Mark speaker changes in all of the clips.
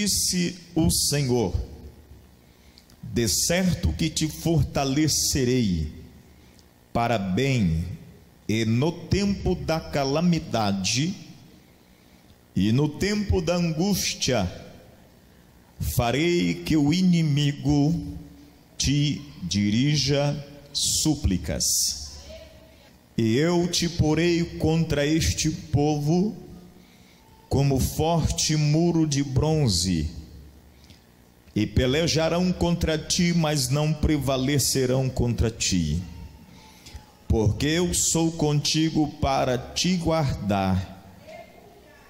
Speaker 1: disse o Senhor: de certo que te fortalecerei para bem, e no tempo da calamidade e no tempo da angústia farei que o inimigo te dirija súplicas, e eu te porei contra este povo como forte muro de bronze, e pelejarão contra ti, mas não prevalecerão contra ti, porque eu sou contigo para te guardar,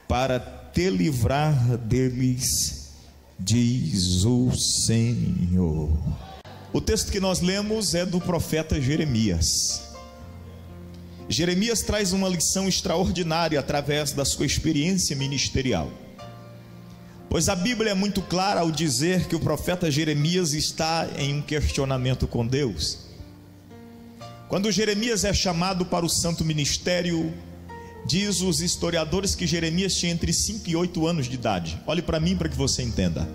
Speaker 1: para te livrar deles, diz o Senhor. O texto que nós lemos é do profeta Jeremias. Jeremias traz uma lição extraordinária através da sua experiência ministerial, pois a Bíblia é muito clara ao dizer que o profeta Jeremias está em um questionamento com Deus. Quando Jeremias é chamado para o santo ministério, diz os historiadores que Jeremias tinha entre 5 e 8 anos de idade. Olhe para mim para que você entenda.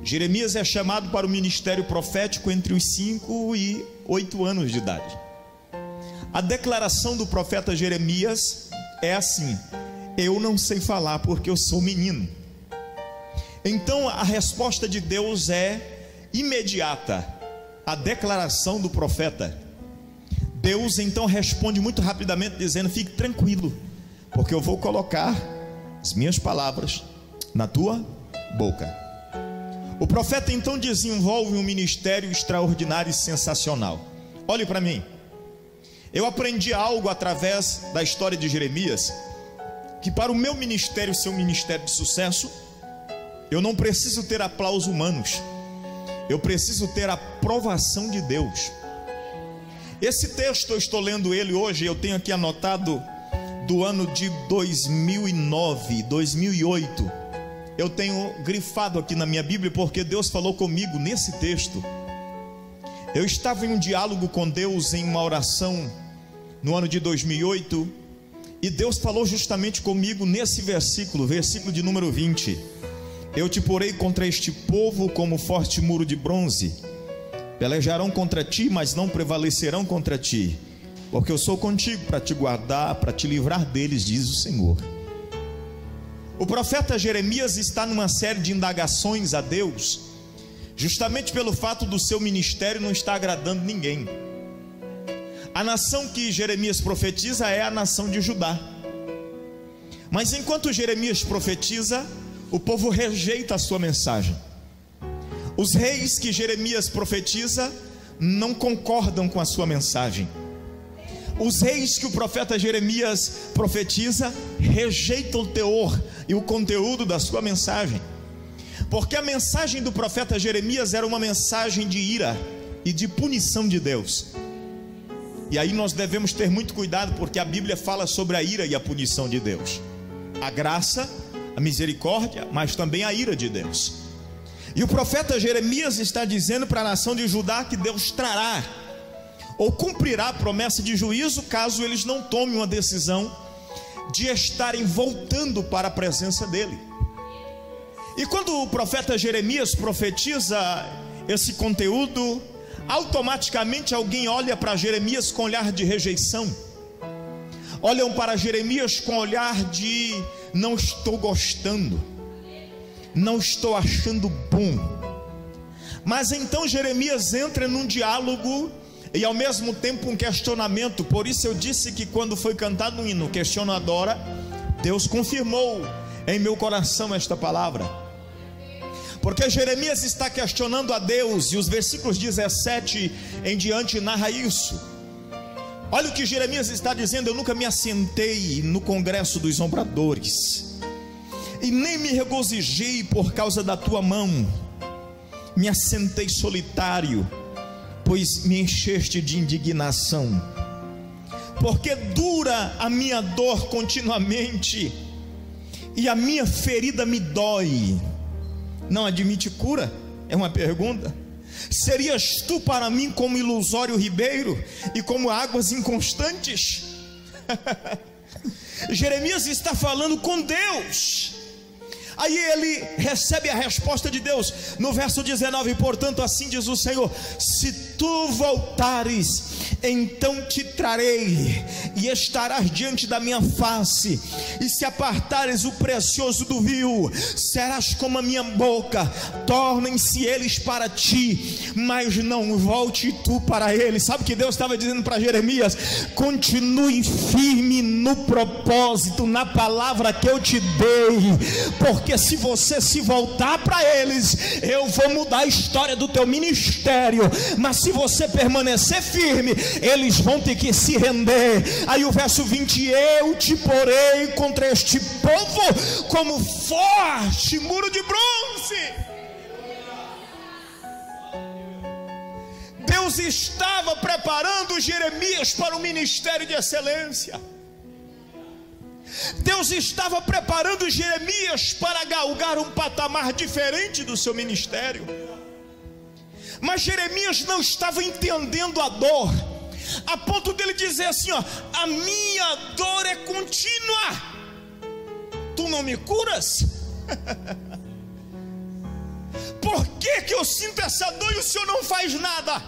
Speaker 1: Jeremias é chamado para o ministério profético entre os 5 e 8 anos de idade. A declaração do profeta Jeremias é assim: eu não sei falar porque eu sou menino. Então a resposta de Deus é imediata. A declaração do profeta, Deus então responde muito rapidamente dizendo: fique tranquilo, porque eu vou colocar as minhas palavras na tua boca. O profeta então desenvolve um ministério extraordinário e sensacional. Olhe para mim. Eu aprendi algo através da história de Jeremias, que para o meu ministério ser um ministério de sucesso, eu não preciso ter aplausos humanos, eu preciso ter a aprovação de Deus. Esse texto eu estou lendo ele hoje, eu tenho aqui anotado do ano de 2009, 2008. Eu tenho grifado aqui na minha Bíblia porque Deus falou comigo nesse texto. Eu estava em um diálogo com Deus em uma oração no ano de 2008, e Deus falou justamente comigo nesse versículo de número 20: eu te porei contra este povo como forte muro de bronze, pelejarão contra ti, mas não prevalecerão contra ti, porque eu sou contigo para te guardar, para te livrar deles, diz o Senhor. O profeta Jeremias está numa série de indagações a Deus, justamente pelo fato do seu ministério não estar agradando ninguém. A nação que Jeremias profetiza é a nação de Judá, mas enquanto Jeremias profetiza, o povo rejeita a sua mensagem. Os reis que Jeremias profetiza não concordam com a sua mensagem. Os reis que o profeta Jeremias profetiza rejeitam o teor e o conteúdo da sua mensagem, porque a mensagem do profeta Jeremias era uma mensagem de ira e de punição de Deus. E aí nós devemos ter muito cuidado, porque a Bíblia fala sobre a ira e a punição de Deus, a graça, a misericórdia, mas também a ira de Deus. E o profeta Jeremias está dizendo para a nação de Judá que Deus trará ou cumprirá a promessa de juízo caso eles não tomem uma decisão de estarem voltando para a presença dele. E quando o profeta Jeremias profetiza esse conteúdo, automaticamente alguém olha para Jeremias com olhar de rejeição, olham para Jeremias com olhar de não estou gostando, não estou achando bom. Mas então Jeremias entra num diálogo e ao mesmo tempo um questionamento. Por isso eu disse que quando foi cantado um hino, Questiona Adora, Deus confirmou em meu coração esta palavra, porque Jeremias está questionando a Deus, e os versículos 17 em diante narra isso. Olha o que Jeremias está dizendo: eu nunca me assentei no congresso dos zombradores, e nem me regozijei por causa da tua mão. Me assentei solitário, pois me encheste de indignação. Porque dura a minha dor continuamente, e a minha ferida me dói. Não admite cura? É uma pergunta. Serias tu para mim como ilusório ribeiro e como águas inconstantes? Jeremias está falando com Deus. Aí ele recebe a resposta de Deus no verso 19: portanto assim diz o Senhor, se tu voltares, então te trarei, e estarás diante da minha face, e se apartares o precioso do vil, serás como a minha boca, tornem-se eles para ti, mas não volte tu para eles. Sabe o que Deus estava dizendo para Jeremias? Continue firme no propósito, na palavra que eu te dei, porque se você se voltar para eles, eu vou mudar a história do teu ministério, mas se você permanecer firme, eles vão ter que se render. Aí o verso 20: eu te porei contra este povo como forte muro de bronze. Deus estava preparando Jeremias para o ministério de excelência. Deus estava preparando Jeremias para galgar um patamar diferente do seu ministério. Mas Jeremias não estava entendendo a dor, a ponto dele dizer assim: ó, a minha dor é contínua, tu não me curas? Por que eu sinto essa dor e o Senhor não faz nada?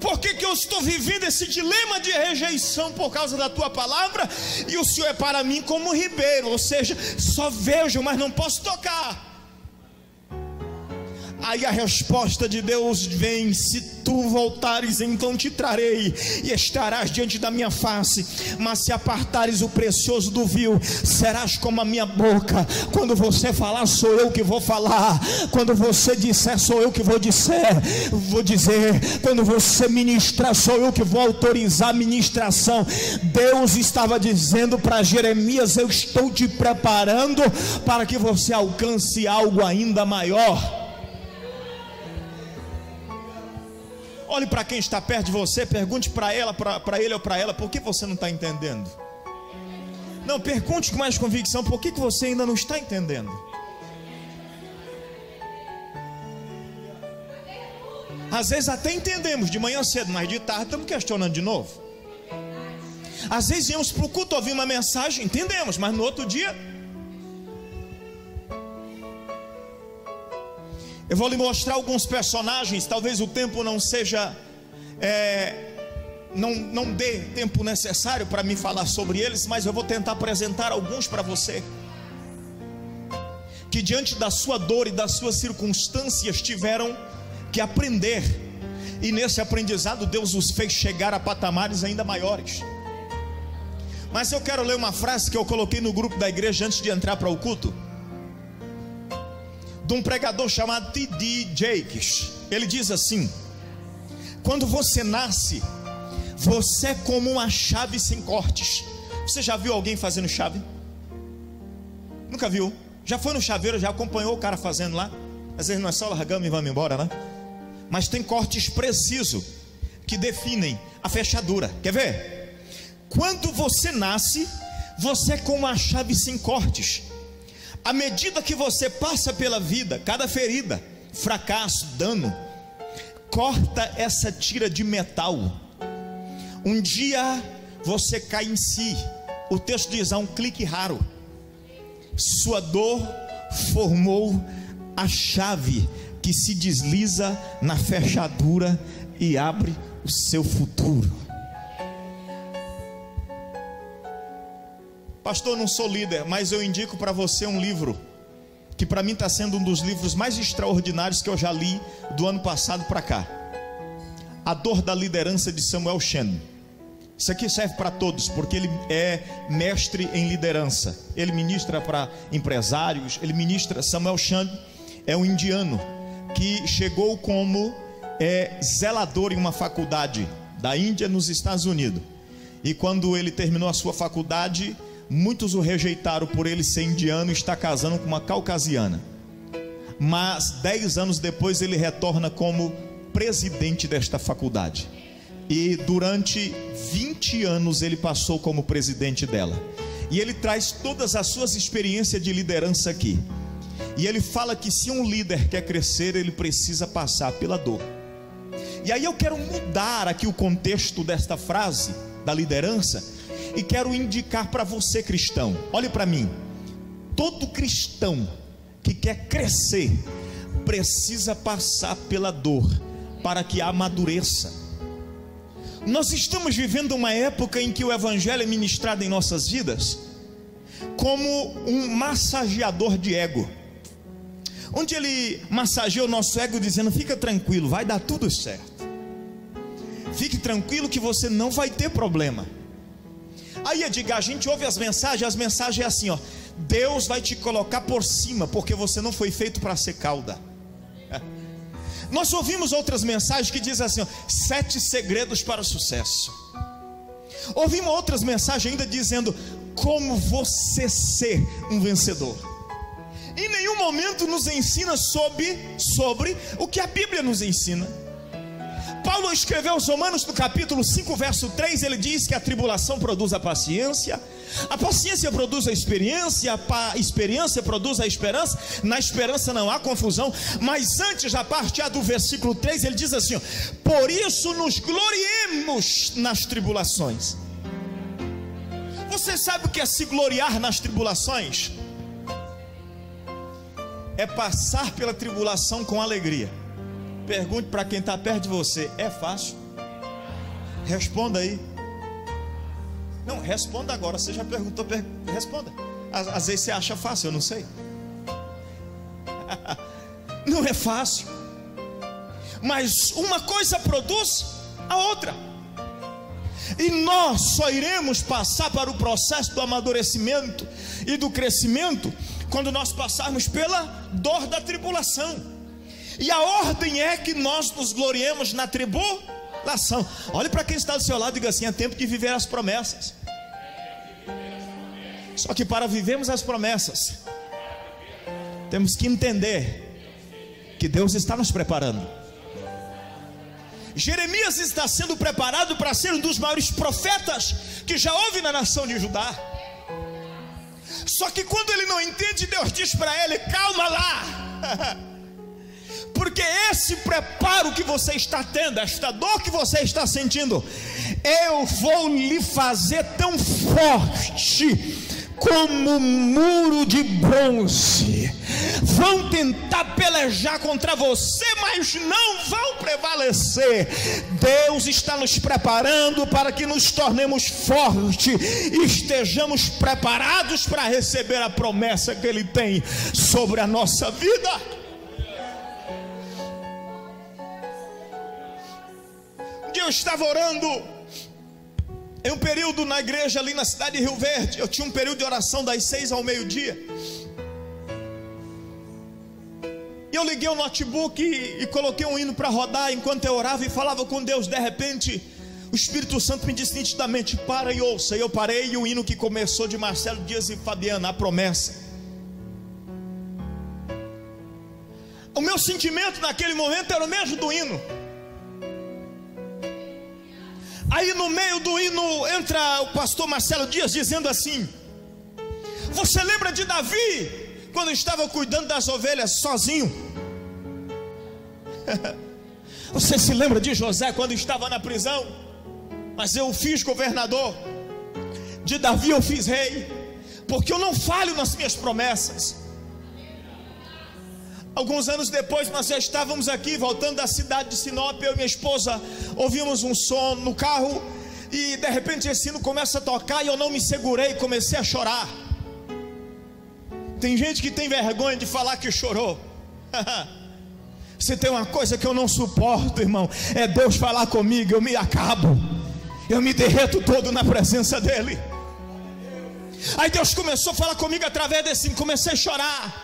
Speaker 1: Por que eu estou vivendo esse dilema de rejeição por causa da tua palavra, e o Senhor é para mim como um ribeiro, ou seja, só vejo, mas não posso tocar? Aí a resposta de Deus vem: se tu voltares, então te trarei, e estarás diante da minha face, mas se apartares o precioso do vil, serás como a minha boca. Quando você falar, sou eu que vou falar. Quando você disser, sou eu que vou dizer. Quando você ministrar, sou eu que vou autorizar a ministração. Deus estava dizendo para Jeremias: eu estou te preparando para que você alcance algo ainda maior. Olhe para quem está perto de você, pergunte para ela, para ele ou para ela: por que você não está entendendo? Não, pergunte com mais convicção: por que você ainda não está entendendo? Às vezes até entendemos de manhã cedo, mas de tarde estamos questionando de novo. Às vezes íamos para o culto ouvir uma mensagem, entendemos, mas no outro dia... Eu vou lhe mostrar alguns personagens. Talvez o tempo não seja, não dê tempo necessário para me falar sobre eles, mas eu vou tentar apresentar alguns para você, que diante da sua dor e das suas circunstâncias tiveram que aprender, e nesse aprendizado Deus os fez chegar a patamares ainda maiores. Mas eu quero ler uma frase que eu coloquei no grupo da igreja antes de entrar para o culto, de um pregador chamado T.D. Jakes. Ele diz assim: quando você nasce, você é como uma chave sem cortes. Você já viu alguém fazendo chave? Nunca viu? Já foi no chaveiro, já acompanhou o cara fazendo lá? Às vezes não é só largamos e vamos embora, né? Mas tem cortes precisos que definem a fechadura. Quer ver? Quando você nasce, você é como uma chave sem cortes. À medida que você passa pela vida, cada ferida, fracasso, dano, corta essa tira de metal. Um dia você cai em si. O texto diz: há um clique raro. Sua dor formou a chave que se desliza na fechadura e abre o seu futuro. Pastor, não sou líder, mas eu indico para você um livro que para mim está sendo um dos livros mais extraordinários que eu já li do ano passado para cá. A Dor da Liderança, de Samuel Shen. Isso aqui serve para todos, porque ele é mestre em liderança. Ele ministra para empresários, ele ministra. Samuel Shen é um indiano que chegou como zelador em uma faculdade da Índia, nos Estados Unidos. E quando ele terminou a sua faculdade, muitos o rejeitaram por ele ser indiano e estar casando com uma caucasiana. Mas 10 anos depois ele retorna como presidente desta faculdade. E durante 20 anos ele passou como presidente dela. E ele traz todas as suas experiências de liderança aqui. E ele fala que se um líder quer crescer, ele precisa passar pela dor. E aí eu quero mudar aqui o contexto desta frase da liderança, e quero indicar para você, cristão: olhe para mim. Todo cristão que quer crescer precisa passar pela dor para que amadureça. Nós estamos vivendo uma época em que o evangelho é ministrado em nossas vidas como um massageador de ego, onde ele massageia o nosso ego dizendo: fica tranquilo, vai dar tudo certo, fique tranquilo que você não vai ter problema. Aí a gente ouve as mensagens é assim, ó: Deus vai te colocar por cima, porque você não foi feito para ser cauda. Nós ouvimos outras mensagens que dizem assim, ó: 7 segredos para o sucesso. Ouvimos outras mensagens ainda dizendo como você ser um vencedor. Em nenhum momento nos ensina sobre o que a Bíblia nos ensina. Paulo escreveu aos Romanos no capítulo 5, verso 3, ele diz que a tribulação produz a paciência produz a experiência produz a esperança, na esperança não há confusão. Mas antes, a partir do versículo 3, ele diz assim, ó: por isso nos gloriemos nas tribulações. Você sabe o que é se gloriar nas tribulações? É passar pela tribulação com alegria. Pergunte para quem está perto de você: é fácil? Responda aí. Não, responda agora. Você já perguntou, responda. Às vezes você acha fácil, eu não sei. Não é fácil. Mas uma coisa produz a outra. E nós só iremos passar para o processo do amadurecimento e do crescimento quando nós passarmos pela dor da tribulação. E a ordem é que nós nos gloriemos na tribulação. Olhe para quem está do seu lado e diga assim: é tempo de viver as promessas. Só que para vivermos as promessas, temos que entender que Deus está nos preparando. Jeremias está sendo preparado para ser um dos maiores profetas que já houve na nação de Judá. Só que quando ele não entende, Deus diz para ele: calma lá. Porque esse preparo que você está tendo, esta dor que você está sentindo, eu vou lhe fazer tão forte como um muro de bronze. Vão tentar pelejar contra você, mas não vão prevalecer. Deus está nos preparando para que nos tornemos fortes e estejamos preparados para receber a promessa que Ele tem sobre a nossa vida. Eu estava orando em um período na igreja ali na cidade de Rio Verde. Eu tinha um período de oração das 6 ao meio-dia. E eu liguei o notebook e coloquei um hino para rodar enquanto eu orava e falava com Deus. De repente o Espírito Santo me disse nitidamente: para e ouça. E eu parei, e o hino que começou de Marcelo Dias e Fabiana, A Promessa. O meu sentimento naquele momento era o mesmo do hino. Aí no meio do hino entra o pastor Marcelo Dias dizendo assim: você lembra de Davi quando estava cuidando das ovelhas sozinho? Você se lembra de José quando estava na prisão? Mas eu o fiz governador. De Davi eu fiz rei, porque eu não falho nas minhas promessas. Alguns anos depois nós já estávamos aqui voltando da cidade de Sinop. Eu e minha esposa ouvimos um som no carro, e de repente esse hino começa a tocar, e eu não me segurei, comecei a chorar. Tem gente que tem vergonha de falar que chorou. Se tem uma coisa que eu não suporto, irmão, é Deus falar comigo. Eu me acabo, eu me derreto todo na presença dele. Aí Deus começou a falar comigo através desse hino. Comecei a chorar.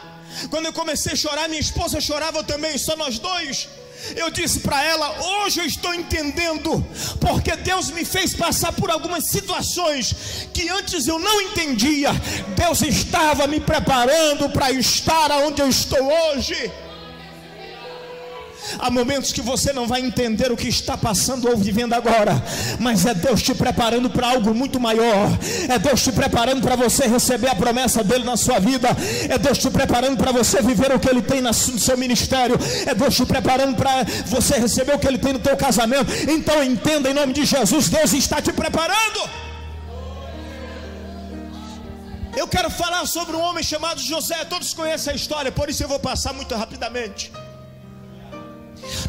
Speaker 1: Quando eu comecei a chorar, minha esposa chorava também, só nós dois. Eu disse para ela: hoje eu estou entendendo porque Deus me fez passar por algumas situações que antes eu não entendia. Deus estava me preparando para estar onde eu estou hoje. Há momentos que você não vai entender o que está passando ou vivendo agora, mas é Deus te preparando para algo muito maior. É Deus te preparando para você receber a promessa dele na sua vida. É Deus te preparando para você viver o que ele tem no seu ministério. É Deus te preparando para você receber o que ele tem no teu casamento. Então entenda, em nome de Jesus, Deus está te preparando. Eu quero falar sobre um homem chamado José. Todos conhecem a história, por isso eu vou passar muito rapidamente.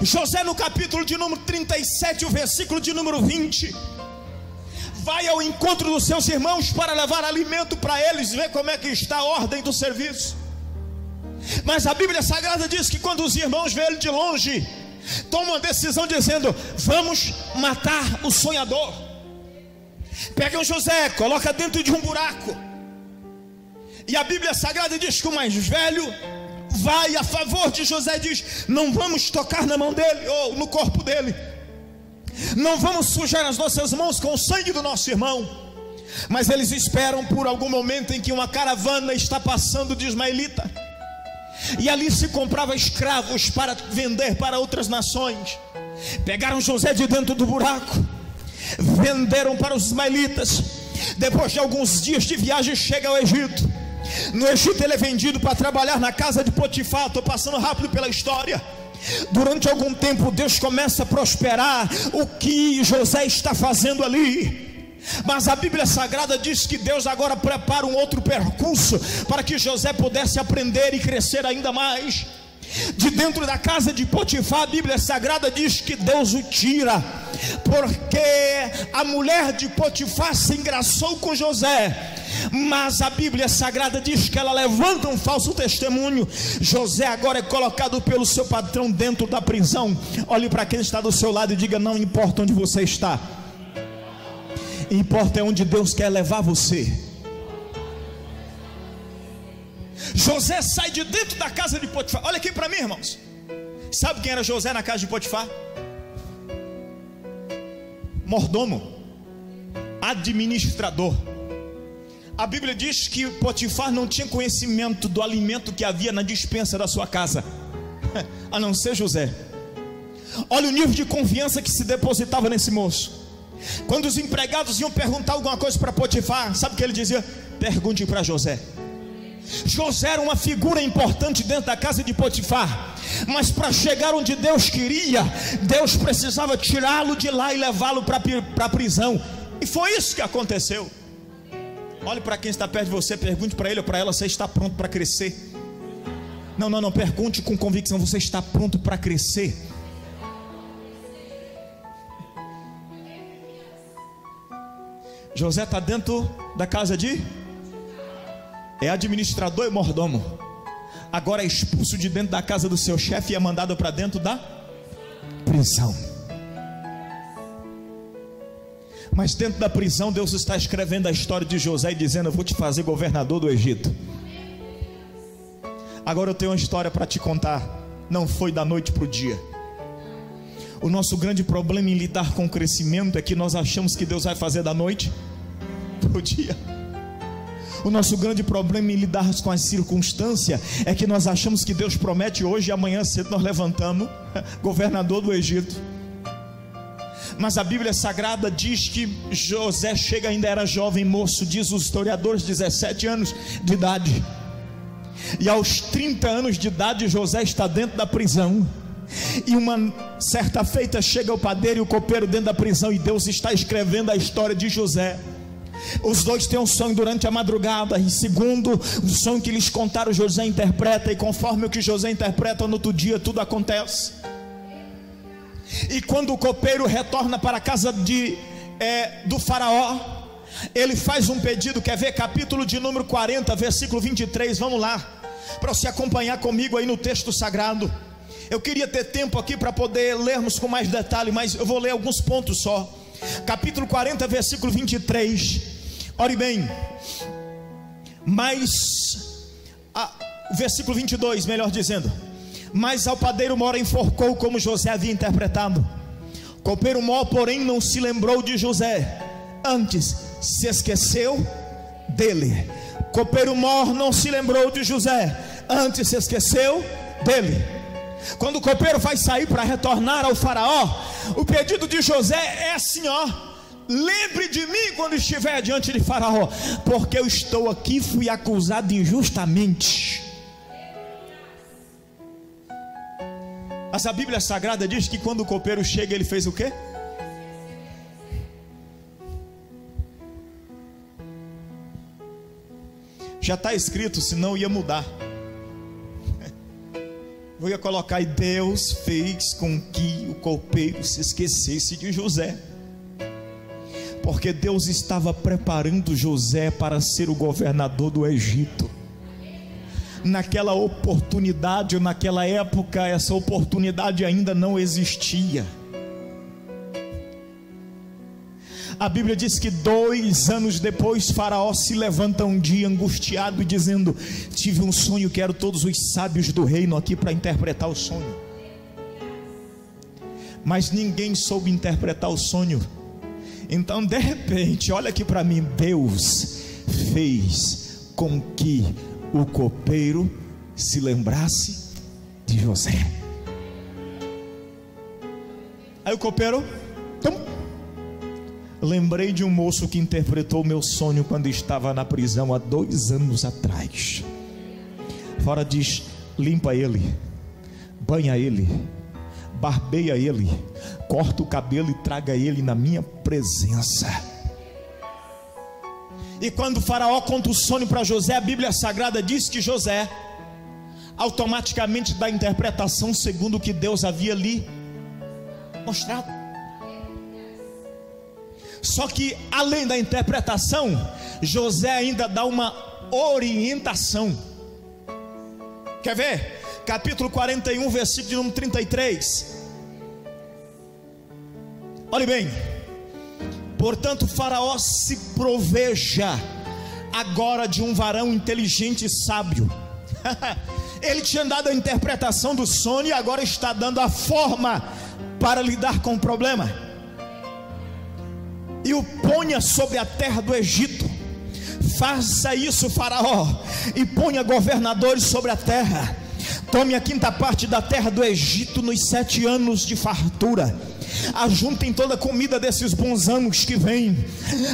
Speaker 1: José, no capítulo de número 37, o versículo de número 20, vai ao encontro dos seus irmãos para levar alimento para eles, ver como é que está a ordem do serviço. Mas a Bíblia Sagrada diz que quando os irmãos veem ele de longe, tomam uma decisão dizendo: vamos matar o sonhador. Pegam José, coloca dentro de um buraco. E a Bíblia Sagrada diz que o mais velho vai a favor de José, diz: não vamos tocar na mão dele ou no corpo dele, não vamos sujar as nossas mãos com o sangue do nosso irmão. Mas eles esperam por algum momento em que uma caravana está passando de ismaelita, e ali se comprava escravos para vender para outras nações. Pegaram José de dentro do buraco, venderam para os ismaelitas. Depois de alguns dias de viagem, chega ao Egito. No Egito ele é vendido para trabalhar na casa de Potifar. Estou passando rápido pela história. Durante algum tempo Deus começa a prosperar o que José está fazendo ali. Mas a Bíblia Sagrada diz que Deus agora prepara um outro percurso para que José pudesse aprender e crescer ainda mais. De dentro da casa de Potifar, a Bíblia Sagrada diz que Deus o tira, porque a mulher de Potifar se engraçou com José. Mas a Bíblia Sagrada diz que ela levanta um falso testemunho. José agora é colocado pelo seu patrão dentro da prisão. Olhe para quem está do seu lado e diga: não importa onde você está, importa é onde Deus quer levar você. José sai de dentro da casa de Potifar. Olha aqui para mim, irmãos. Sabe quem era José na casa de Potifar? Mordomo, administrador. A Bíblia diz que Potifar não tinha conhecimento do alimento que havia na despensa da sua casa, a não ser José. Olha o nível de confiança que se depositava nesse moço. Quando os empregados iam perguntar alguma coisa para Potifar, sabe o que ele dizia? Pergunte para José. José era uma figura importante dentro da casa de Potifar, mas para chegar onde Deus queria, Deus precisava tirá-lo de lá e levá-lo para a prisão. E foi isso que aconteceu. Olhe para quem está perto de você, pergunte para ele ou para ela: você está pronto para crescer? Não, pergunte com convicção: você está pronto para crescer? José está dentro da casa é administrador e mordomo. Agora é expulso de dentro da casa do seu chefe e é mandado para dentro da prisão. Mas dentro da prisão Deus está escrevendo a história de José e dizendo: eu vou te fazer governador do Egito. Agora eu tenho uma história para te contar. Não foi da noite para o dia. O nosso grande problema em lidar com o crescimento é que nós achamos que Deus vai fazer da noite para o dia. O nosso grande problema em lidar com as circunstâncias é que nós achamos que Deus promete hoje e amanhã cedo nós levantamos governador do Egito. Mas a Bíblia Sagrada diz que José chega, ainda era jovem moço, diz os historiadores, 17 anos de idade. E aos 30 anos de idade José está dentro da prisão. E uma certa feita chega o padeiro e o copeiro dentro da prisão, e Deus está escrevendo a história de José. Os dois têm um sonho durante a madrugada, e segundo o sonho que lhes contaram, José interpreta, e conforme o que José interpreta, no outro dia tudo acontece. E quando o copeiro retorna para a casa do faraó, ele faz um pedido. Quer ver? Capítulo de número 40, versículo 23, vamos lá, para você acompanhar comigo aí no texto sagrado. Eu queria ter tempo aqui para poder lermos com mais detalhe, mas eu vou ler alguns pontos só. Capítulo 40, versículo 23. Ore bem. O versículo 22, melhor dizendo: mas ao padeiro mor enforcou, como José havia interpretado. Copeiro mor, porém, não se lembrou de José, antes se esqueceu dele. Copeiro mor não se lembrou de José, antes se esqueceu dele. Quando o copeiro vai sair para retornar ao faraó, o pedido de José é assim, ó: lembre de mim quando estiver diante de faraó, porque eu estou aqui, fui acusado injustamente. Mas a Bíblia Sagrada diz que quando o copeiro chega, ele fez o quê? Já está escrito, senão ia mudar. Eu ia colocar: e Deus fez com que o copeiro se esquecesse de José, porque Deus estava preparando José para ser o governador do Egito. Naquela oportunidade, ou naquela época, essa oportunidade ainda não existia. A Bíblia diz que 2 anos depois, Faraó se levanta um dia angustiado, dizendo: tive um sonho, quero todos os sábios do reino aqui para interpretar o sonho. Mas ninguém soube interpretar o sonho. Então, de repente, olha aqui para mim, Deus fez com que o copeiro se lembrasse de José. Aí o copeiro: lembrei de um moço que interpretou o meu sonho quando estava na prisão há 2 anos atrás. Fora diz: limpa ele, banha ele, barbeia ele, corta o cabelo e traga ele na minha presença. E quando o Faraó conta o sonho para José, a Bíblia Sagrada diz que José automaticamente dá a interpretação segundo o que Deus havia lhe mostrado. Só que além da interpretação, José ainda dá uma orientação. Quer ver? Capítulo 41, versículo de número 33. Olhe bem: portanto, Faraó se proveja agora de um varão inteligente e sábio. Ele tinha dado a interpretação do sonho e agora está dando a forma para lidar com o problema. E o ponha sobre a terra do Egito. Faça isso, Faraó, e ponha governadores sobre a terra. Tome a 5ª parte da terra do Egito nos 7 anos de fartura. Ajuntem toda a comida desses bons anos que vêm.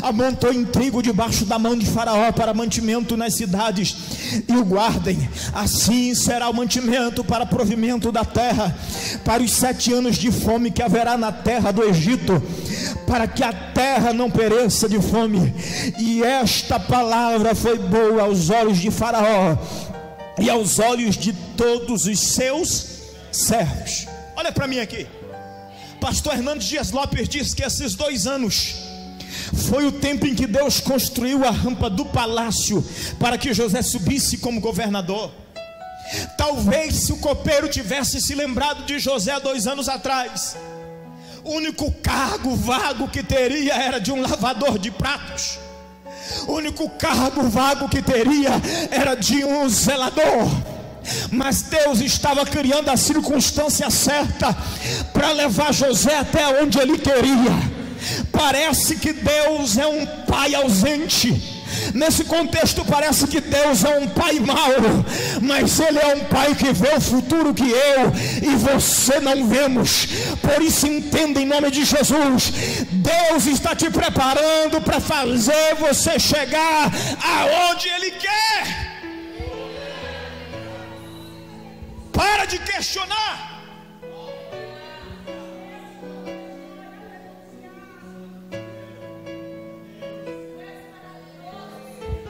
Speaker 1: Amontoem trigo debaixo da mão de Faraó para mantimento nas cidades, e o guardem. Assim será o mantimento para provimento da terra, para os 7 anos de fome que haverá na terra do Egito, para que a terra não pereça de fome. E esta palavra foi boa aos olhos de Faraó e aos olhos de todos os seus servos. Olha para mim aqui. Pastor Hernandes Dias Lopes diz que esses 2 anos foi o tempo em que Deus construiu a rampa do palácio para que José subisse como governador. Talvez se o copeiro tivesse se lembrado de José 2 anos atrás, o único cargo vago que teria era de um lavador de pratos. O único cargo vago que teria era de um zelador. Mas Deus estava criando a circunstância certa para levar José até onde ele queria. Parece que Deus é um pai ausente. Nesse contexto parece que Deus é um pai mau, mas Ele é um pai que vê o futuro que eu e você não vemos. Por isso entenda em nome de Jesus: Deus está te preparando para fazer você chegar aonde Ele quer. Para de questionar.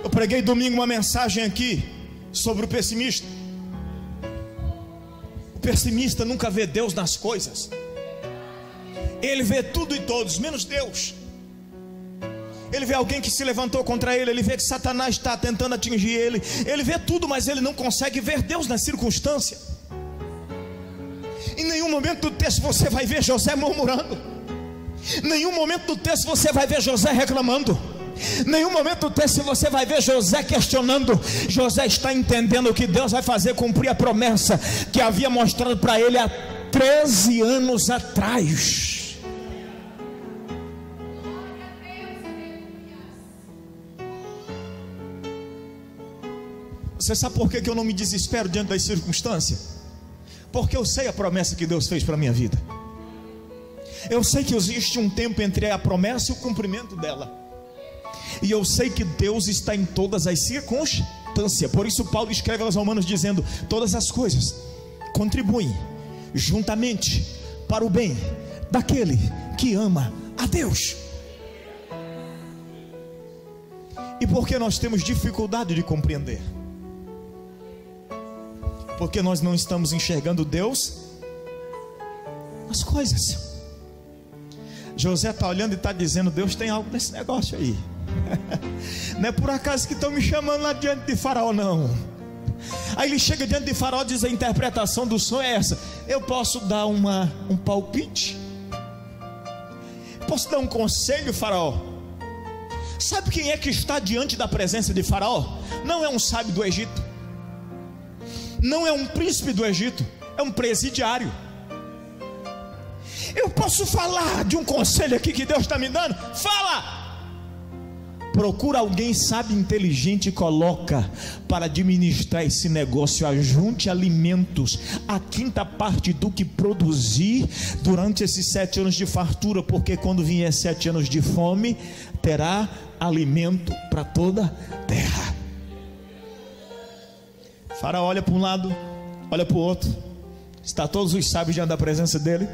Speaker 1: Eu preguei domingo uma mensagem aqui sobre o pessimista. O pessimista nunca vê Deus nas coisas. Ele vê tudo e todos, menos Deus. Ele vê alguém que se levantou contra ele, ele vê que Satanás está tentando atingir ele. Ele vê tudo, mas ele não consegue ver Deus na circunstância. Em nenhum momento do texto você vai ver José murmurando. Em nenhum momento do texto você vai ver José reclamando. Em nenhum momento do texto você vai ver José questionando. José está entendendo que Deus vai fazer cumprir a promessa que havia mostrado para ele há 13 anos atrás. Você sabe por que eu não me desespero diante das circunstâncias? Porque eu sei a promessa que Deus fez para a minha vida. Eu sei que existe um tempo entre a promessa e o cumprimento dela. E eu sei que Deus está em todas as circunstâncias. Por isso Paulo escreve aos Romanos dizendo: todas as coisas contribuem juntamente para o bem daquele que ama a Deus. E por que nós temos dificuldade de compreender? Porque nós não estamos enxergando Deus nas coisas. José está olhando e está dizendo: Deus tem algo nesse negócio aí. Não é por acaso que estão me chamando lá diante de Faraó, não. Aí ele chega diante de Faraó e diz: a interpretação do sonho é essa. Eu posso dar um palpite? Posso dar um conselho, Faraó? Sabe quem é que está diante da presença de Faraó? Não é um sábio do Egito, não é um príncipe do Egito, é um presidiário. Eu posso falar de um conselho aqui que Deus está me dando? Fala! Procura alguém sábio, inteligente e coloca para administrar esse negócio. Ajunte alimentos, a quinta parte do que produzir durante esses 7 anos de fartura, porque quando vier 7 anos de fome, terá alimento para toda a terra. Faraó olha para um lado, olha para o outro, está todos os sábios diante da presença dele.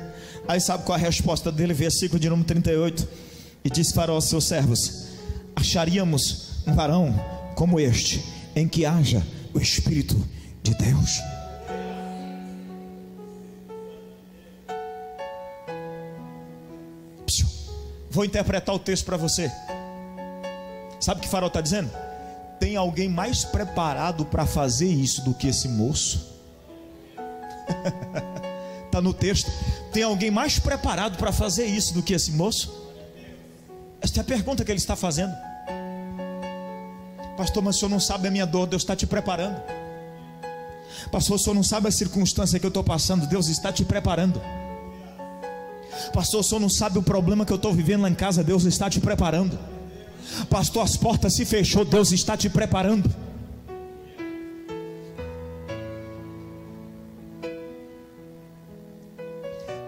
Speaker 1: Aí sabe qual a resposta dele? Versículo de número 38. E disse Faraó aos seus servos: acharíamos um varão como este, em que haja o Espírito de Deus? Vou interpretar o texto para você. Sabe o que Faraó está dizendo? Tem alguém mais preparado para fazer isso do que esse moço? Está no texto. Tem alguém mais preparado para fazer isso do que esse moço? Esta é a pergunta que ele está fazendo. Pastor, mas o senhor não sabe a minha dor. Deus está te preparando. Pastor, o senhor não sabe a circunstância que eu estou passando. Deus está te preparando. Pastor, o senhor não sabe o problema que eu estou vivendo lá em casa. Deus está te preparando. Pastor, as portas se fechou. Deus está te preparando.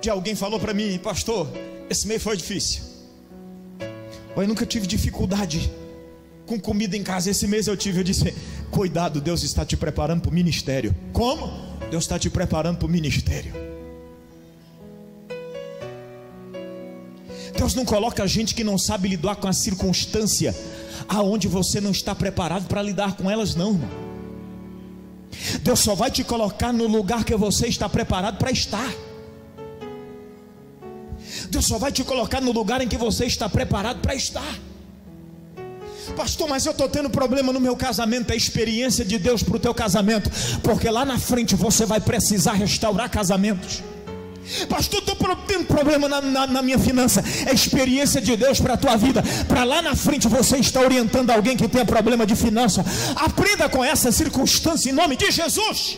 Speaker 1: De alguém falou para mim: pastor, esse mês foi difícil. Eu nunca tive dificuldade com comida em casa. Esse mês eu tive. Eu disse: cuidado, Deus está te preparando para o ministério. Como? Deus está te preparando para o ministério. Deus não coloca gente que não sabe lidar com a circunstância aonde você não está preparado para lidar com elas, não, irmão. Deus só vai te colocar no lugar que você está preparado para estar. Deus só vai te colocar no lugar em que você está preparado para estar. Pastor, mas eu estou tendo problema no meu casamento. É a experiência de Deus para o teu casamento, porque lá na frente você vai precisar restaurar casamentos. Pastor, estou tendo problema na minha finança. É a experiência de Deus para a tua vida, para lá na frente você está orientando alguém que tem problema de finança. Aprenda com essa circunstância em nome de Jesus.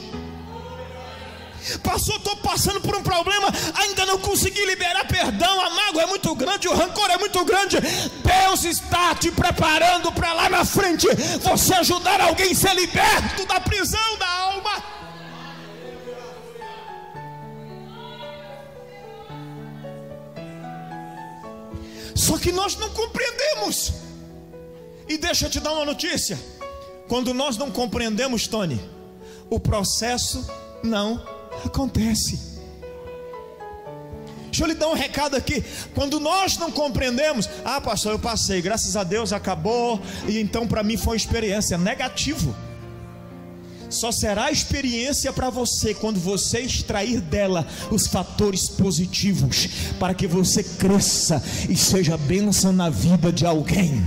Speaker 1: Pastor, estou passando por um problema, ainda não consegui liberar perdão, a mágoa é muito grande, o rancor é muito grande. Deus está te preparando para lá na frente você ajudar alguém a ser liberto da prisão da alma. Só que nós não compreendemos. E deixa eu te dar uma notícia: quando nós não compreendemos, Tony, o processo não acontece. Deixa eu lhe dar um recado aqui. Quando nós não compreendemos: ah, pastor, eu passei, graças a Deus acabou, e então para mim foi uma experiência. Negativo. Só será experiência para você quando você extrair dela os fatores positivos, para que você cresça e seja bênção na vida de alguém.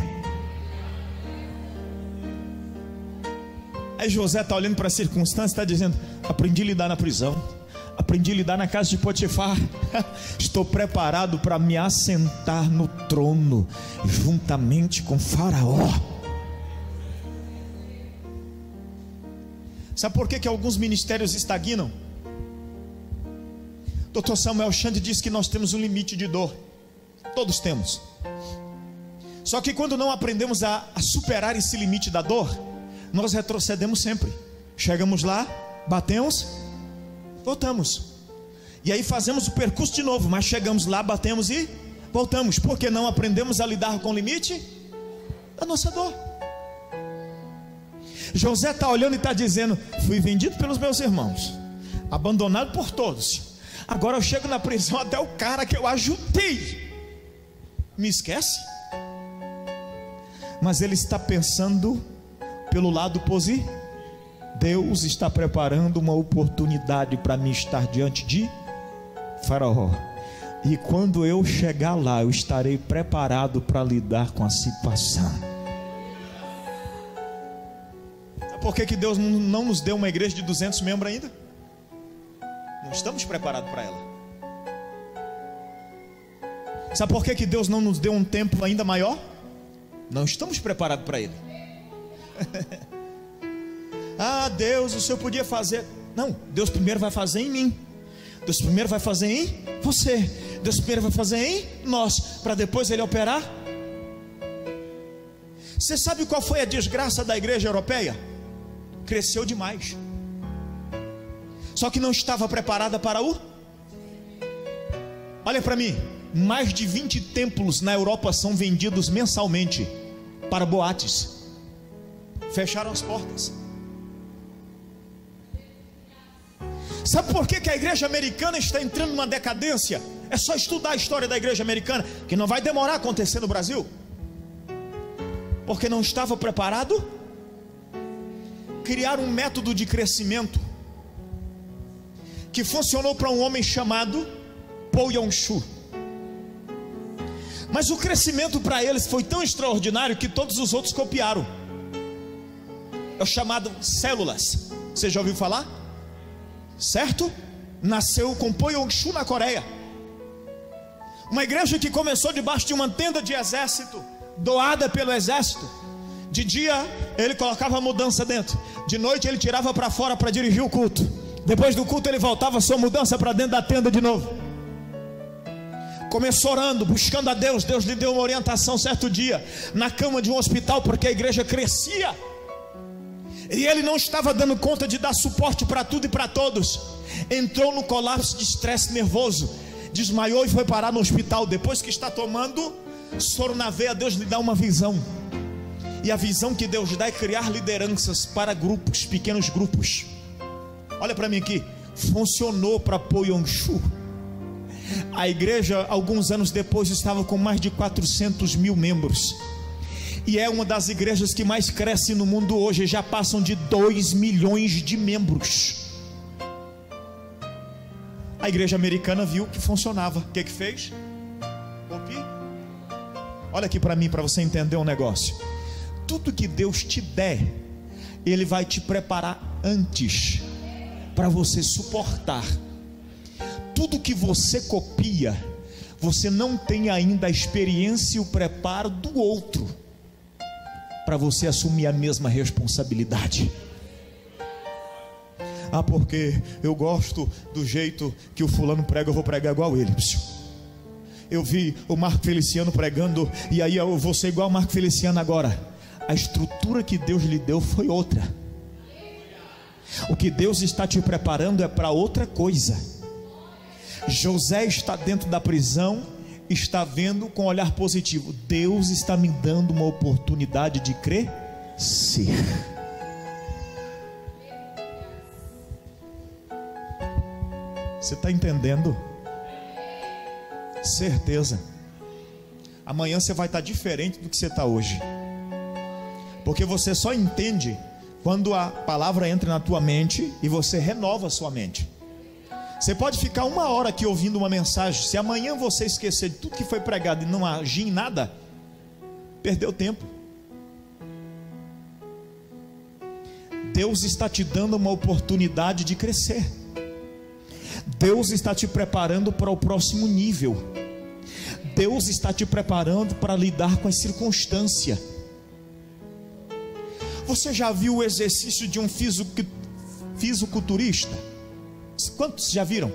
Speaker 1: Aí José está olhando para a circunstância e está dizendo: aprendi a lidar na prisão, aprendi a lidar na casa de Potifar. Estou preparado para me assentar no trono juntamente com Faraó. Sabe por que alguns ministérios estagnam? Dr. Samuel Chand diz que nós temos um limite de dor. Todos temos. Só que quando não aprendemos a superar esse limite da dor, nós retrocedemos sempre. Chegamos lá, batemos, voltamos. E aí fazemos o percurso de novo, mas chegamos lá, batemos e voltamos. Porque não aprendemos a lidar com o limite da nossa dor. José está olhando e está dizendo: fui vendido pelos meus irmãos, abandonado por todos. Agora eu chego na prisão, até o cara que eu ajudei me esquece. mas ele está pensando pelo lado positivo. Deus está preparando uma oportunidade para mim estar diante de Faraó, e quando eu chegar lá, eu estarei preparado para lidar com a situação. Sabe por que Deus não nos deu uma igreja de 200 membros ainda? Não estamos preparados para ela. Sabe por que Deus não nos deu um templo ainda maior? Não estamos preparados para ele. Ah, Deus, o Senhor podia fazer. Não, Deus primeiro vai fazer em mim. Deus primeiro vai fazer em você. Deus primeiro vai fazer em nós, para depois Ele operar. Você sabe qual foi a desgraça da igreja europeia? Cresceu demais, só que não estava preparada para o... Olha para mim, mais de 20 templos na Europa são vendidos mensalmente para boates. Fecharam as portas. Sabe por que a igreja americana está entrando numa decadência? É só estudar a história da igreja americana, que não vai demorar a acontecer no Brasil. Porque não estava preparado. Criaram um método de crescimento que funcionou para um homem chamado Paul Yong-Shu. Mas o crescimento para eles foi tão extraordinário que todos os outros copiaram. É o chamado células. Você já ouviu falar? Certo? Nasceu com Paul Yong-Shu na Coreia. Uma igreja que começou debaixo de uma tenda de exército, doada pelo exército. De dia ele colocava a mudança dentro, de noite ele tirava para fora para dirigir o culto. Depois do culto ele voltava a sua mudança para dentro da tenda de novo. Começou orando, buscando a Deus. Deus lhe deu uma orientação certo dia, na cama de um hospital, porque a igreja crescia e ele não estava dando conta de dar suporte para tudo e para todos. Entrou no colapso de estresse nervoso, desmaiou e foi parar no hospital. Depois que está tomando soro na veia, Deus lhe dá uma visão. E a visão que Deus dá é criar lideranças para grupos, pequenos grupos. Olha para mim aqui, funcionou para Paul Yong-Shu. A igreja, alguns anos depois, estava com mais de 400 mil membros. E é uma das igrejas que mais cresce no mundo hoje. Já passam de 2 milhões de membros. A igreja americana viu que funcionava. O que fez? Olha aqui para mim, para você entender um negócio. Tudo que Deus te der, Ele vai te preparar antes, para você suportar. Tudo que você copia, você não tem ainda a experiência e o preparo do outro, para você assumir a mesma responsabilidade. Ah, porque eu gosto do jeito que o fulano prega, eu vou pregar igual ele. Eu vi o Marco Feliciano pregando, e aí eu vou ser igual o Marco Feliciano agora. A estrutura que Deus lhe deu foi outra. O que Deus está te preparando é para outra coisa. José está dentro da prisão, está vendo com um olhar positivo: Deus está me dando uma oportunidade de crescer. Você está entendendo? Certeza. Amanhã você vai estar diferente do que você está hoje, porque você só entende quando a palavra entra na tua mente e você renova a sua mente. Você pode ficar 1 hora aqui ouvindo uma mensagem, se amanhã você esquecer de tudo que foi pregado e não agir em nada, perdeu tempo. Deus está te dando uma oportunidade de crescer. Deus está te preparando para o próximo nível. Deus está te preparando para lidar com a circunstância. Você já viu o exercício de um fisiculturista? Quantos já viram?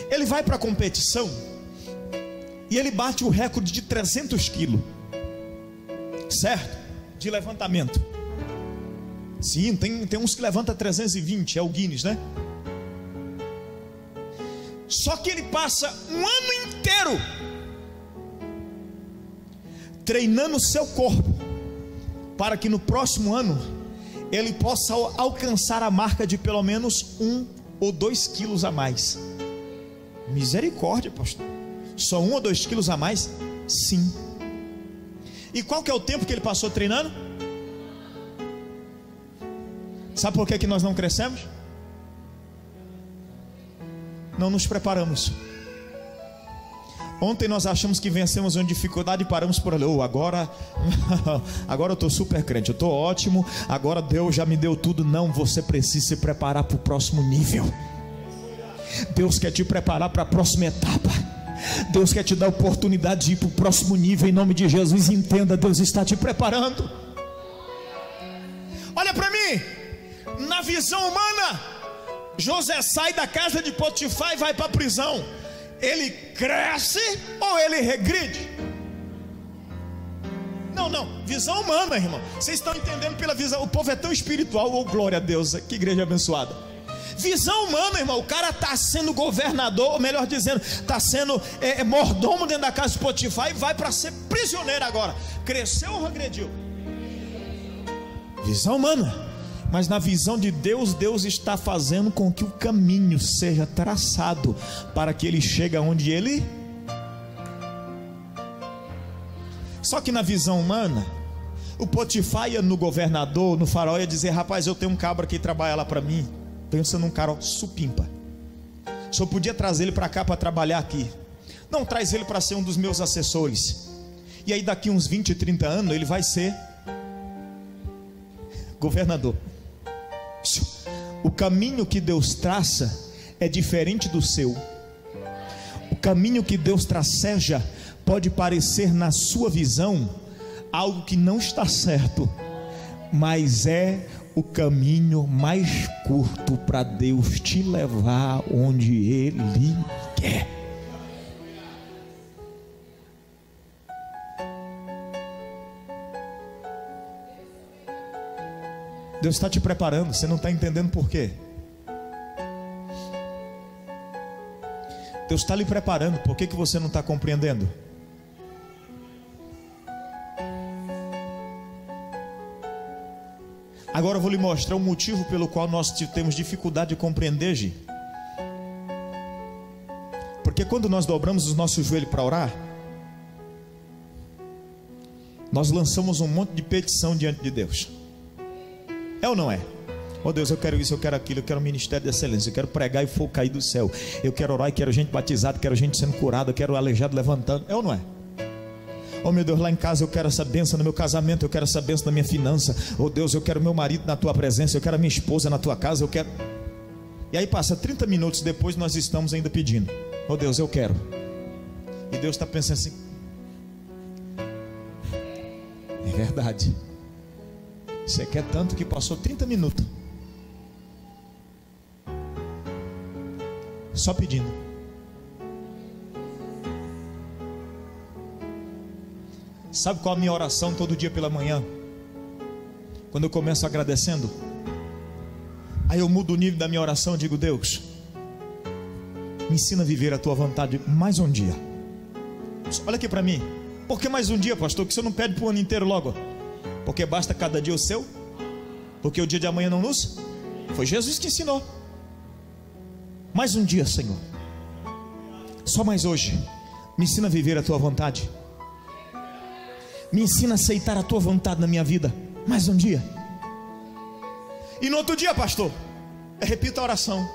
Speaker 1: Ele vai para a competição e ele bate o recorde de 300 quilos, certo? De levantamento. Sim, tem uns que levantam 320, é o Guinness, né? Só que ele passa um ano inteiro treinando o seu corpo, para que no próximo ano ele possa alcançar a marca de pelo menos 1 ou 2 quilos a mais. Misericórdia, pastor. Só 1 ou 2 quilos a mais? Sim. E qual que é o tempo que ele passou treinando? Sabe por que nós não crescemos? Não nos preparamos. Ontem nós achamos que vencemos uma dificuldade e paramos por ali. Agora eu estou super crente, eu estou ótimo, agora Deus já me deu tudo. Não, você precisa se preparar para o próximo nível. Deus quer te preparar para a próxima etapa. Deus quer te dar a oportunidade de ir para o próximo nível. Em nome de Jesus, entenda, Deus está te preparando. Olha para mim. Na visão humana, José sai da casa de Potifar e vai para a prisão. Ele cresce ou ele regride? Não, visão humana, irmão. Vocês estão entendendo pela visão? O povo é tão espiritual. Oh, glória a Deus, que igreja abençoada. Visão humana, irmão. O cara está sendo governador, ou melhor dizendo, está sendo mordomo dentro da casa de Potifar e vai para ser prisioneiro agora. Cresceu ou regrediu? Visão humana. Mas na visão de Deus, Deus está fazendo com que o caminho seja traçado para que ele chegue aonde ele. Só que na visão humana, o Potifar ia no governador, no faraó, ia dizer: rapaz, eu tenho um cabra que trabalha lá para mim. Pensa num cara supimpa. Só podia trazer ele para cá para trabalhar aqui. Não, traz ele para ser um dos meus assessores. E aí daqui uns 20, 30 anos ele vai ser governador. O caminho que Deus traça é diferente do seu. O caminho que Deus traceja pode parecer na sua visão algo que não está certo, mas é o caminho mais curto para Deus te levar onde Ele quer. Deus está te preparando, você não está entendendo por quê? Deus está lhe preparando, por que você não está compreendendo? Agora eu vou lhe mostrar o motivo pelo qual nós temos dificuldade de compreender, Gi. Porque quando nós dobramos os nossos joelhos para orar, nós lançamos um monte de petição diante de Deus. É ou não é? Oh Deus, eu quero isso, eu quero aquilo, eu quero um ministério de excelência, eu quero pregar e fogo cair do céu, eu quero orar e quero gente batizada, quero gente sendo curada, eu quero aleijado levantando. É ou não é? Oh meu Deus, lá em casa eu quero essa bênção no meu casamento, eu quero essa bênção na minha finança. Oh Deus, eu quero meu marido na tua presença, eu quero a minha esposa na tua casa, eu quero. E aí passa 30 minutos depois, nós estamos ainda pedindo: oh Deus, eu quero. E Deus está pensando assim: é verdade, você quer tanto que passou 30 minutos só pedindo. Sabe qual é a minha oração todo dia pela manhã? Quando eu começo agradecendo, aí eu mudo o nível da minha oração e digo: Deus, me ensina a viver a tua vontade mais um dia. Olha aqui para mim. Por que mais um dia, pastor? Que você não pede para o ano inteiro logo? Porque basta cada dia o seu? Porque o dia de amanhã não nos? Foi Jesus que ensinou. Mais um dia, Senhor. Só mais hoje. Me ensina a viver a tua vontade. Me ensina a aceitar a tua vontade na minha vida. Mais um dia. E no outro dia, pastor, repita a oração: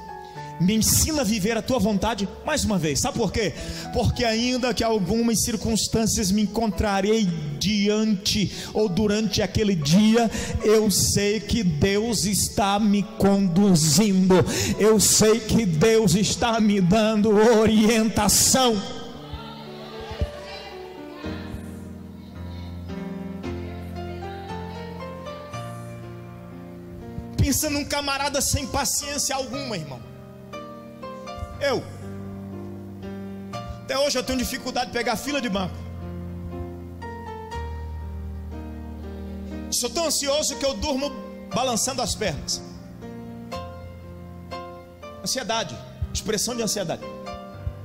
Speaker 1: me ensina a viver a tua vontade mais uma vez. Sabe por quê? Porque ainda que algumas circunstâncias me encontrarei diante ou durante aquele dia, eu sei que Deus está me conduzindo, eu sei que Deus está me dando orientação. Pensa num camarada sem paciência alguma, irmão. Até hoje eu tenho dificuldade de pegar fila de banco. Sou tão ansioso que eu durmo balançando as pernas. Ansiedade, expressão de ansiedade.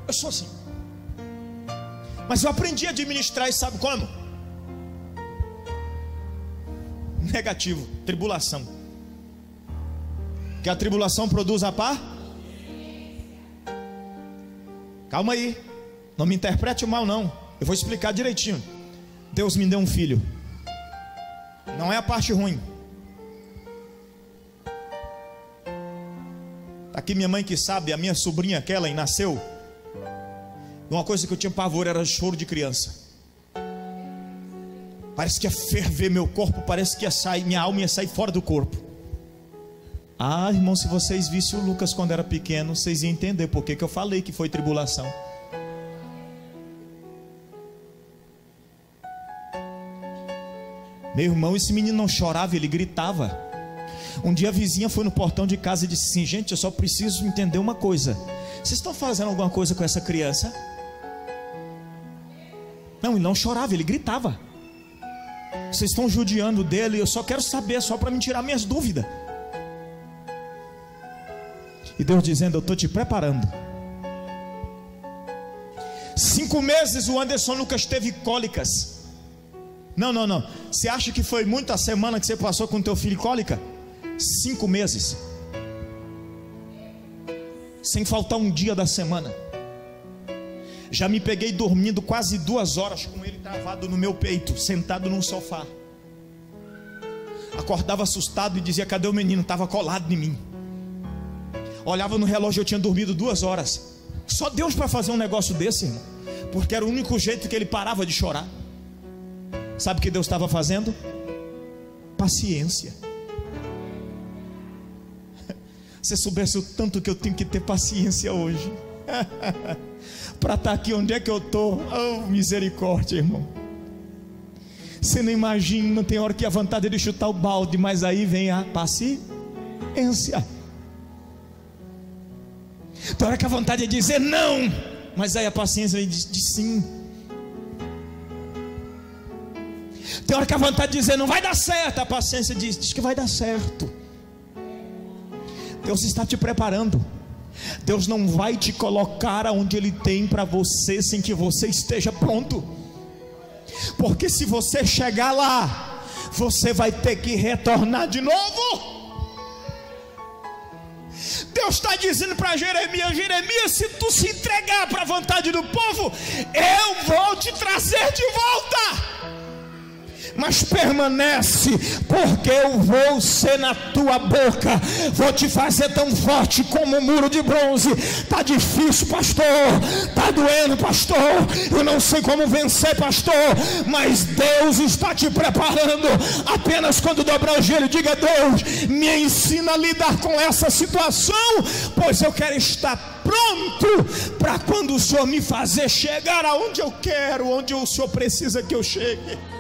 Speaker 1: Eu sou assim. Mas eu aprendi a administrar, e sabe como? Negativo, tribulação. Que a tribulação produz a paz. Calma aí, não me interprete mal não, eu vou explicar direitinho. Deus me deu um filho. Não é a parte ruim. Aqui minha mãe que sabe, a minha sobrinha aquela nasceu. Uma coisa que eu tinha pavor era choro de criança. Parece que ia ferver meu corpo, parece que ia sair, minha alma ia sair fora do corpo. Ah, irmão, se vocês vissem o Lucas quando era pequeno, vocês iam entender por que eu falei que foi tribulação. Meu irmão, esse menino não chorava, ele gritava. Um dia a vizinha foi no portão de casa e disse assim: gente, eu só preciso entender uma coisa. Vocês estão fazendo alguma coisa com essa criança? Não, ele não chorava, ele gritava. Vocês estão judiando dele, eu só quero saber, só para me tirar minhas dúvidas. E Deus dizendo: eu estou te preparando. 5 meses o Anderson Lucas teve cólicas. Não. Você acha que foi muito a semana que você passou com teu filho cólica? 5 meses. Sem faltar um dia da semana. Já me peguei dormindo quase 2 horas com ele travado no meu peito, sentado num sofá. Acordava assustado e dizia: cadê o menino? Estava colado em mim. Olhava no relógio, eu tinha dormido 2 horas. Só Deus para fazer um negócio desse, irmão. Porque era o único jeito que ele parava de chorar. Sabe o que Deus estava fazendo? Paciência. Se soubesse o tanto que eu tenho que ter paciência hoje para estar aqui onde é que eu estou. Oh, misericórdia, irmão. Você não imagina, tem hora que a vontade é de chutar o balde, mas aí vem a paciência. Tem hora que a vontade é de dizer não, mas aí a paciência diz sim. Tem hora que a vontade de dizer não vai dar certo, a paciência diz que vai dar certo. Deus está te preparando. Deus não vai te colocar onde Ele tem para você sem que você esteja pronto. Porque se você chegar lá, você vai ter que retornar de novo. Deus está dizendo para Jeremias: Jeremias, se tu se entregar para a vontade do povo, eu vou te trazer de volta. Mas permanece, porque eu vou ser na tua boca, vou te fazer tão forte como um muro de bronze. Está difícil, pastor, está doendo, pastor, eu não sei como vencer, pastor, mas Deus está te preparando. Apenas quando dobrar o joelho, diga: Deus, me ensina a lidar com essa situação, pois eu quero estar pronto para quando o Senhor me fazer chegar aonde eu quero, onde o Senhor precisa que eu chegue.